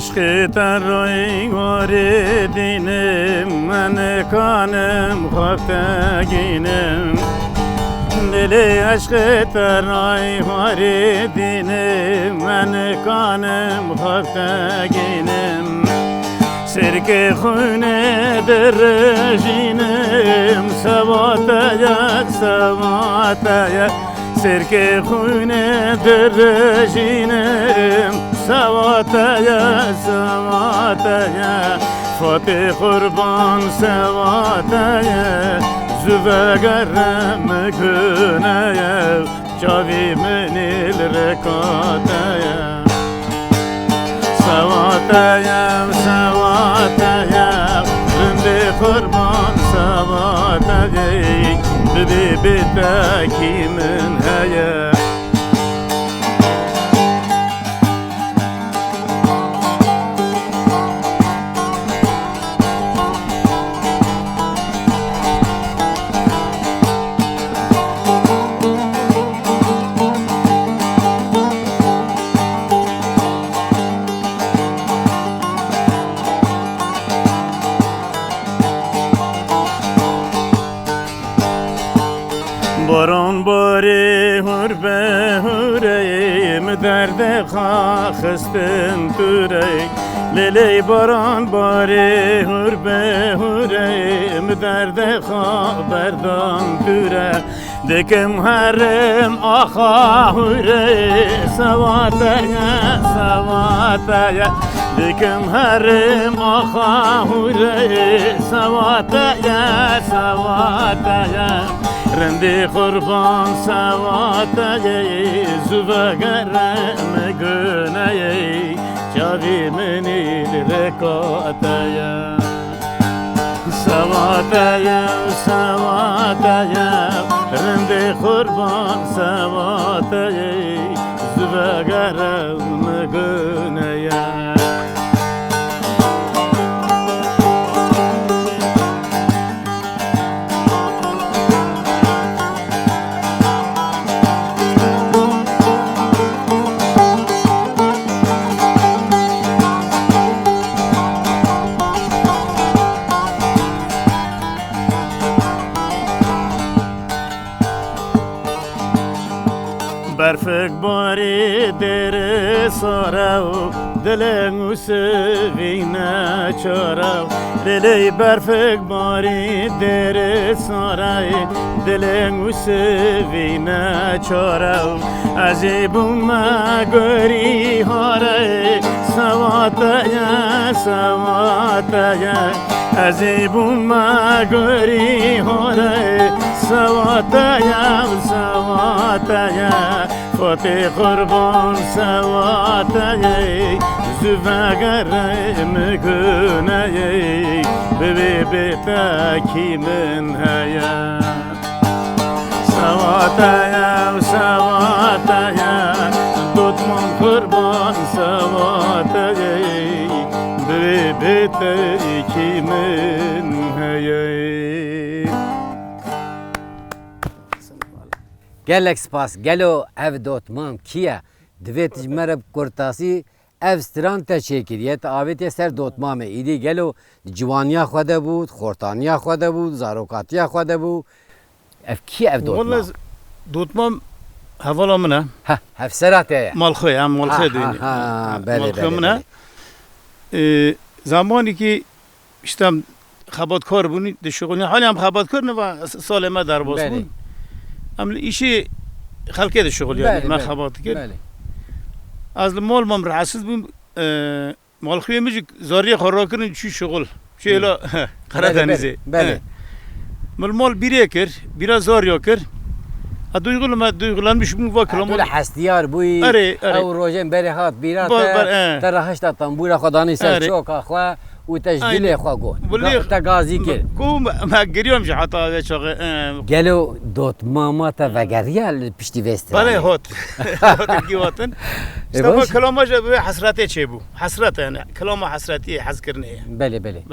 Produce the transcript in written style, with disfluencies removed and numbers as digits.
عشق ترای واردینم من کانم خفتگینم دل عشق ترای واردینم من کانم خفتگینم سرک خونه درجینم سواتایا سواتایا سرک خونه درجینم سواتایا سواتایا فاتح قربان سواتایا زوگرم کنایا جاوی منیل رکاتایا سواتایا سواتایا رند قربان سواتایا ببی بتاکی من هیا باران باری هر به هریم درد خستم توری لیلی باران باری هر به هریم درد بردان توره دکم هرم آخا هری سواتایا سواتایا دکم هرم آخا هری سواتایا سواتایا رندی قربان سواتایا زوگرم گنایا جاوی منی رکاتایا سواتایا سواتایا رندی قربان سواتایا زوگرم گنایا برفک باری در سارو دلمو سوینه چارو دلی برفک باری در سارو دلمو سوینه چارو عجیبم مگری هاره سواتایا سواتایا عجیبم مگری هاره سواتایا سواتایا فاتح قربان سواتایا زوگرم کنایا ببی بتاکی من هیا سواتایا سواتایا دوتمان قربان سواتایا ببی بتاکی من هیا gelek spas gelo ev dotmam kiye divet jmereb kurtasi ev stran te çekiriye te avetiye ser dotmame idi gelo civaniya xwede bû xortaniya xwede bû zarokatiya xwede bû ev kiye ev dotmam والله دوتمام هوالا منه ha hevsera te ye مالخوی هم مالخوی دینی ha bele مالخوی bele منه زمانی که اشتم خباتکار بونی دشغلی حالی هم خباتکار نه و سال ما در باز بون هم ایشی خلقه دشغلی یعنی من خباتکار از مال مام رحسد بیم مالخوی میگه زاری خورا کردن چی شغل چی الا قرار دنیزه bele مال بیره کرد بیره زاریا کرد دویگل ما دویگلانmış bu vakıla Böyle hastiyar bu ev rojen beri hat birat tera haşta tam bura xodani ser çok axwa و تجدیل خوا گو تا گازی کر کو ما گریوم شه حتی چاق گلو دوت ماما تا وگریال پشتی وست بله هات هات گیواتن استما کلامش به حسرته چه بو حسرت یعنی کلام حسرتی حس کرنه بله بله